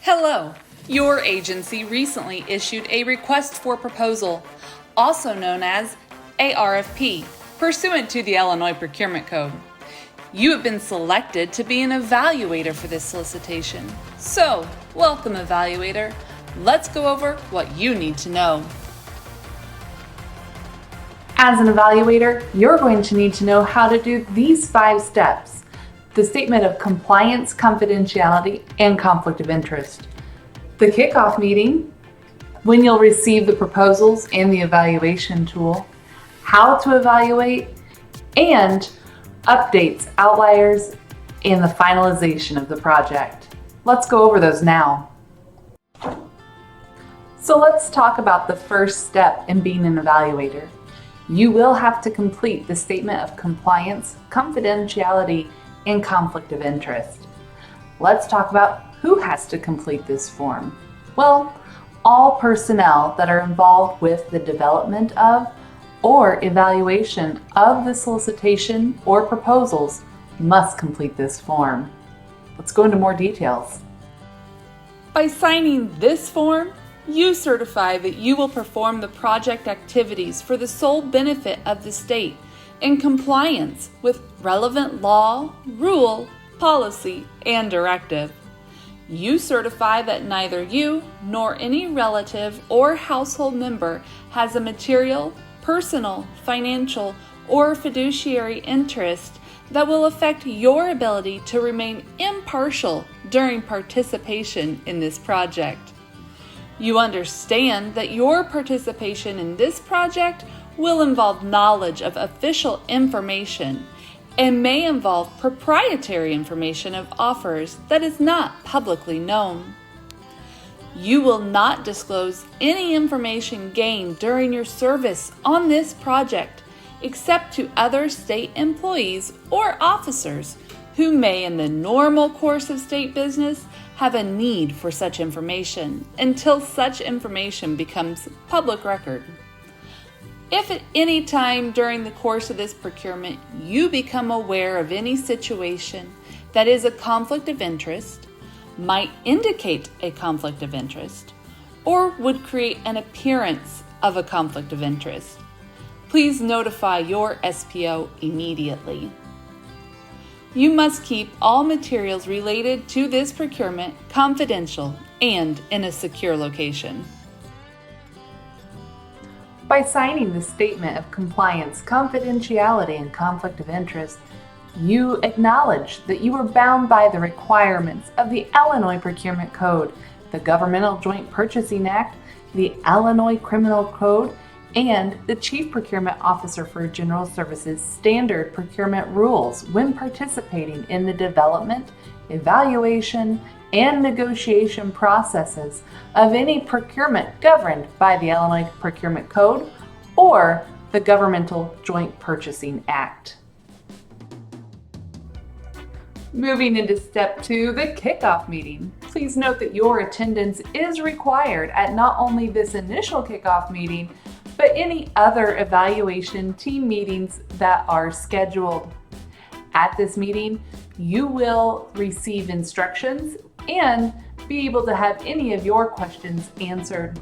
Hello! Your agency recently issued a request for proposal, also known as a RFP, pursuant to the Illinois Procurement Code. You have been selected to be an evaluator for this solicitation. So, welcome evaluator. Let's go over what you need to know. As an evaluator, you're going to need to know how to do these 5 steps. The statement of compliance, confidentiality, and conflict of interest. The kickoff meeting, when you'll receive the proposals and the evaluation tool, how to evaluate, and updates, outliers, and the finalization of the project. Let's go over those now. So let's talk about the first step in being an evaluator. You will have to complete the statement of compliance, confidentiality, and conflict of interest. Let's talk about who has to complete this form. Well, all personnel that are involved with the development of or evaluation of the solicitation or proposals must complete this form. Let's go into more details. By signing this form, you certify that you will perform the project activities for the sole benefit of the state in compliance with relevant law, rule, policy, and directive. You certify that neither you nor any relative or household member has a material, personal, financial, or fiduciary interest that will affect your ability to remain impartial during participation in this project. You understand that your participation in this project will involve knowledge of official information and may involve proprietary information of offers that is not publicly known. You will not disclose any information gained during your service on this project except to other state employees or officers who may, in the normal course of state business, have a need for such information until such information becomes public record. If at any time during the course of this procurement you become aware of any situation that is a conflict of interest, might indicate a conflict of interest, or would create an appearance of a conflict of interest, please notify your SPO immediately. You must keep all materials related to this procurement confidential and in a secure location. By signing the statement of compliance, confidentiality, and conflict of interest, you acknowledge that you are bound by the requirements of the Illinois Procurement Code, the Governmental Joint Purchasing Act, the Illinois Criminal Code, and the Chief Procurement Officer for General Services standard procurement rules when participating in the development, evaluation, and negotiation processes of any procurement governed by the Illinois Procurement Code or the Governmental Joint Purchasing Act. Moving into step 2, the kickoff meeting. Please note that your attendance is required at not only this initial kickoff meeting, but any other evaluation team meetings that are scheduled. At this meeting, you will receive instructions and be able to have any of your questions answered.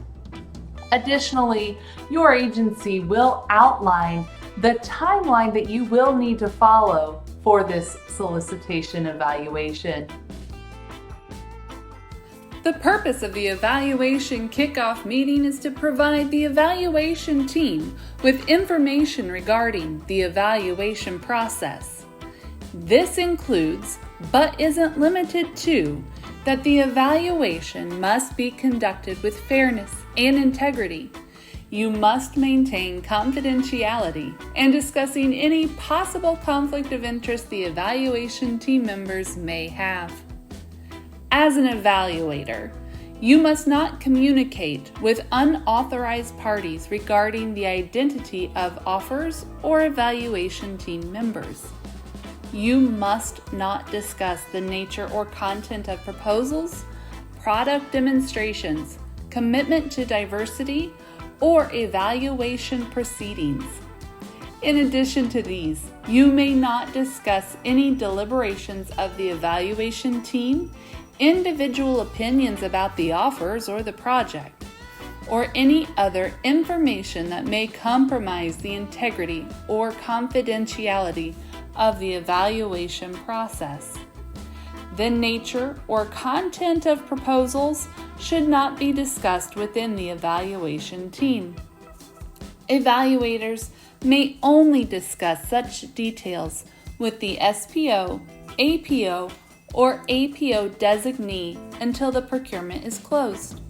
Additionally, your agency will outline the timeline that you will need to follow for this solicitation evaluation. The purpose of the evaluation kickoff meeting is to provide the evaluation team with information regarding the evaluation process. This includes, but isn't limited to, that the evaluation must be conducted with fairness and integrity. You must maintain confidentiality and discussing any possible conflict of interest the evaluation team members may have. As an evaluator, you must not communicate with unauthorized parties regarding the identity of offers or evaluation team members. You must not discuss the nature or content of proposals, product demonstrations, commitment to diversity, or evaluation proceedings. In addition to these, you may not discuss any deliberations of the evaluation team individual opinions about the offers or the project, or any other information that may compromise the integrity or confidentiality of the evaluation process. The nature or content of proposals should not be discussed within the evaluation team. Evaluators may only discuss such details with the SPO, APO, or APO designee until the procurement is closed.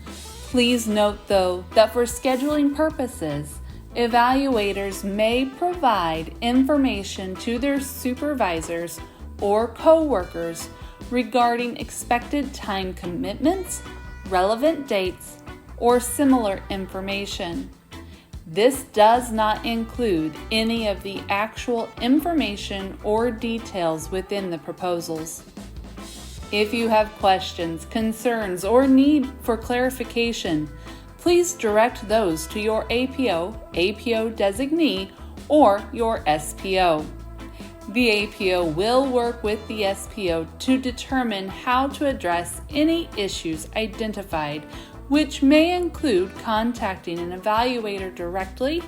Please note, though, that for scheduling purposes, evaluators may provide information to their supervisors or co-workers regarding expected time commitments, relevant dates, or similar information. This does not include any of the actual information or details within the proposals. If you have questions, concerns, or need for clarification, please direct those to your APO designee, or your SPO. The APO will work with the SPO to determine how to address any issues identified, which may include contacting an evaluator directly,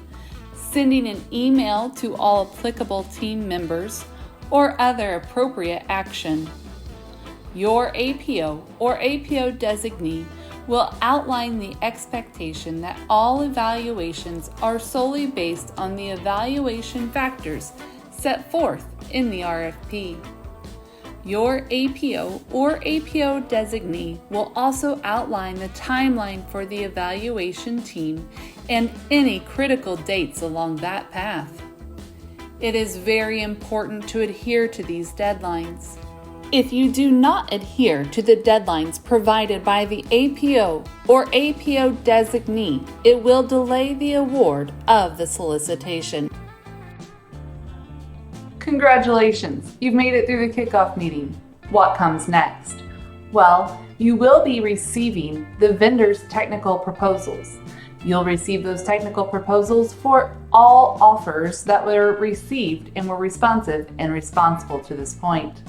sending an email to all applicable team members, or other appropriate action. Your APO or APO designee will outline the expectation that all evaluations are solely based on the evaluation factors set forth in the RFP. Your APO or APO designee will also outline the timeline for the evaluation team and any critical dates along that path. It is very important to adhere to these deadlines. If you do not adhere to the deadlines provided by the APO or APO designee, it will delay the award of the solicitation. Congratulations! You've made it through the kickoff meeting. What comes next? Well, you will be receiving the vendor's technical proposals. You'll receive those technical proposals for all offers that were received and were responsive and responsible to this point.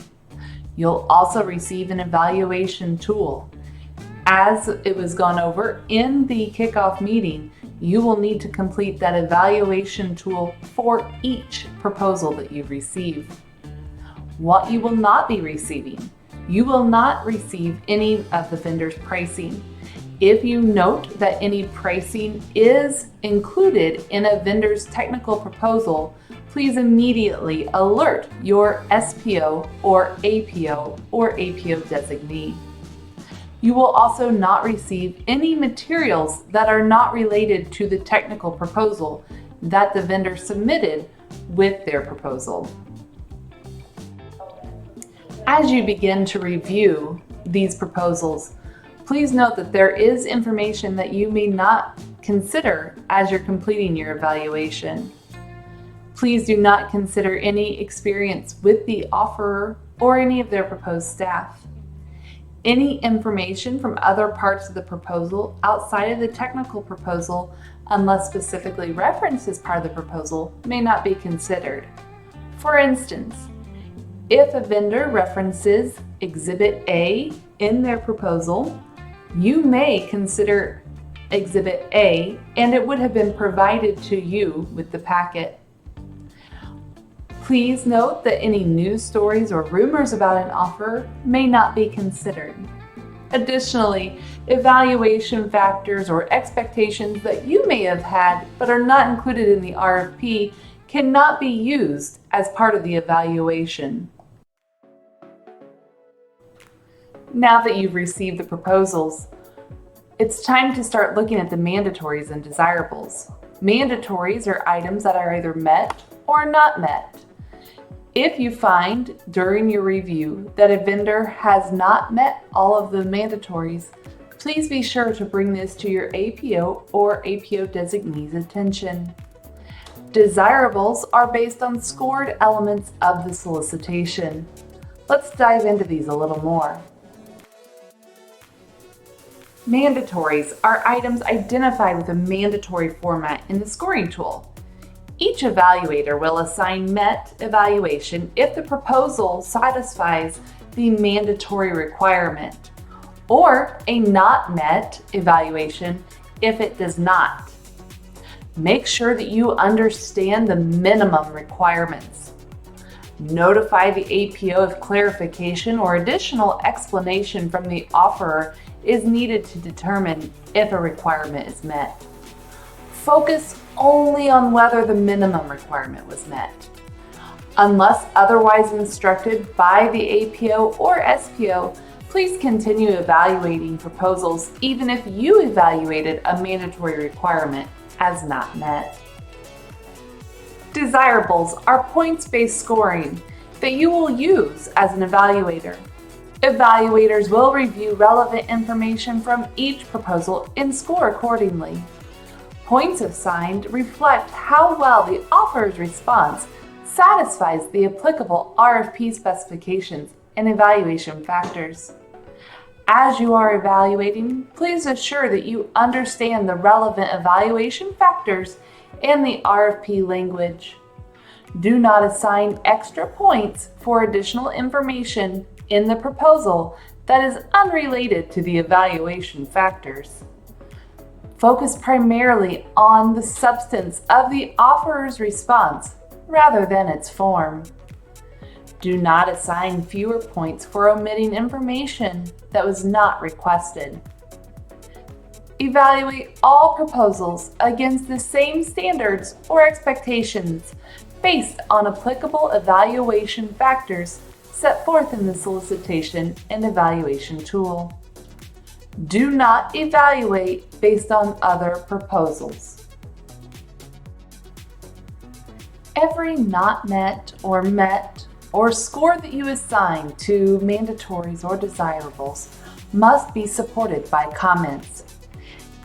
You'll also receive an evaluation tool. As it was gone over in the kickoff meeting, you will need to complete that evaluation tool for each proposal that you receive. What you will not be receiving: you will not receive any of the vendor's pricing. If you note that any pricing is included in a vendor's technical proposal, please immediately alert your SPO or APO designee. You will also not receive any materials that are not related to the technical proposal that the vendor submitted with their proposal. As you begin to review these proposals, please note that there is information that you may not consider as you're completing your evaluation. Please do not consider any experience with the offerer or any of their proposed staff. Any information from other parts of the proposal outside of the technical proposal, unless specifically referenced as part of the proposal, may not be considered. For instance, if a vendor references Exhibit A in their proposal, you may consider Exhibit A, and it would have been provided to you with the packet. Please note that any news stories or rumors about an offer may not be considered. Additionally, evaluation factors or expectations that you may have had but are not included in the RFP cannot be used as part of the evaluation. Now that you've received the proposals, it's time to start looking at the mandatories and desirables. Mandatories are items that are either met or not met. If you find during your review that a vendor has not met all of the mandatories, please be sure to bring this to your APO or APO designee's attention. Desirables are based on scored elements of the solicitation. Let's dive into these a little more. Mandatories are items identified with a mandatory format in the scoring tool. Each evaluator will assign met evaluation if the proposal satisfies the mandatory requirement, or a not met evaluation if it does not. Make sure that you understand the minimum requirements. Notify the APO if clarification or additional explanation from the offerer is needed to determine if a requirement is met. Focus only on whether the minimum requirement was met. Unless otherwise instructed by the APO or SPO, please continue evaluating proposals even if you evaluated a mandatory requirement as not met. Desirables are points-based scoring that you will use as an evaluator. Evaluators will review relevant information from each proposal and score accordingly. Points assigned reflect how well the offerer's response satisfies the applicable RFP specifications and evaluation factors. As you are evaluating, please assure that you understand the relevant evaluation factors and the RFP language. Do not assign extra points for additional information in the proposal that is unrelated to the evaluation factors. Focus primarily on the substance of the offerer's response rather than its form. Do not assign fewer points for omitting information that was not requested. Evaluate all proposals against the same standards or expectations based on applicable evaluation factors set forth in the solicitation and evaluation tool. Do not evaluate based on other proposals. Every not met or score that you assign to mandatories or desirables must be supported by comments.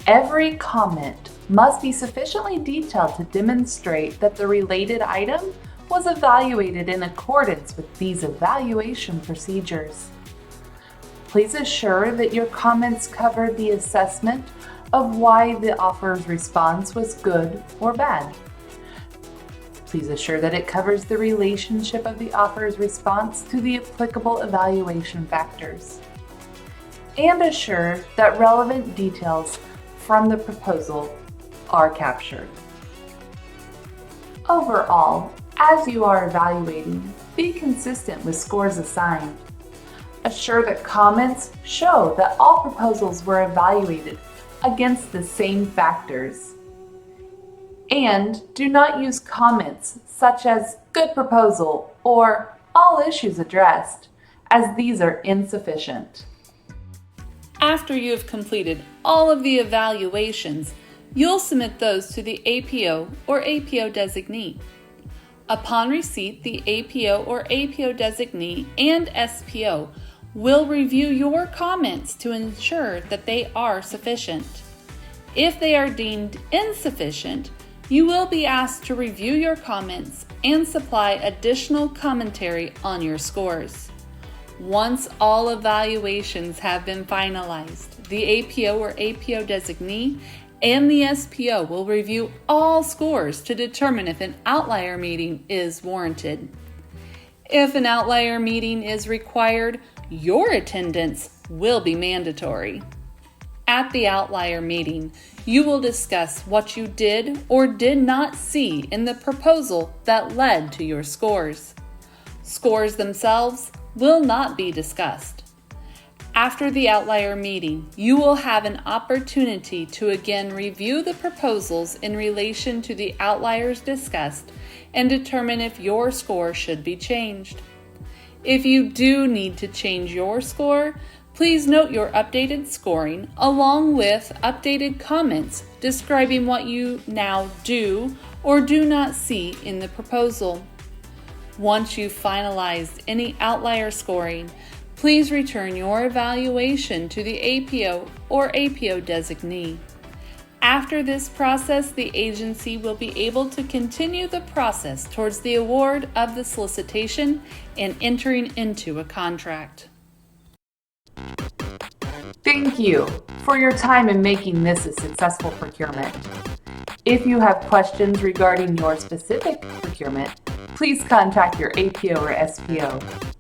Every comment must be sufficiently detailed to demonstrate that the related item was evaluated in accordance with these evaluation procedures. Please assure that your comments cover the assessment of why the offerer's response was good or bad. Please assure that it covers the relationship of the offerer's response to the applicable evaluation factors. And assure that relevant details from the proposal are captured. Overall, as you are evaluating, be consistent with scores assigned. Assure that comments show that all proposals were evaluated against the same factors. And do not use comments such as good proposal or all issues addressed, as these are insufficient. After you have completed all of the evaluations, you'll submit those to the APO or APO designee. Upon receipt, the APO or APO designee and SPO will review your comments to ensure that they are sufficient. If they are deemed insufficient, you will be asked to review your comments and supply additional commentary on your scores. Once all evaluations have been finalized, the APO or APO designee and the SPO will review all scores to determine if an outlier meeting is warranted. If an outlier meeting is required, your attendance will be mandatory. At the outlier meeting, you will discuss what you did or did not see in the proposal that led to your scores. Scores themselves will not be discussed. After the outlier meeting, you will have an opportunity to again review the proposals in relation to the outliers discussed and determine if your score should be changed. If you do need to change your score, please note your updated scoring along with updated comments describing what you now do or do not see in the proposal. Once you've finalized any outlier scoring, please return your evaluation to the APO or APO designee. After this process, the agency will be able to continue the process towards the award of the solicitation and entering into a contract. Thank you for your time in making this a successful procurement. If you have questions regarding your specific procurement, please contact your APO or SPO.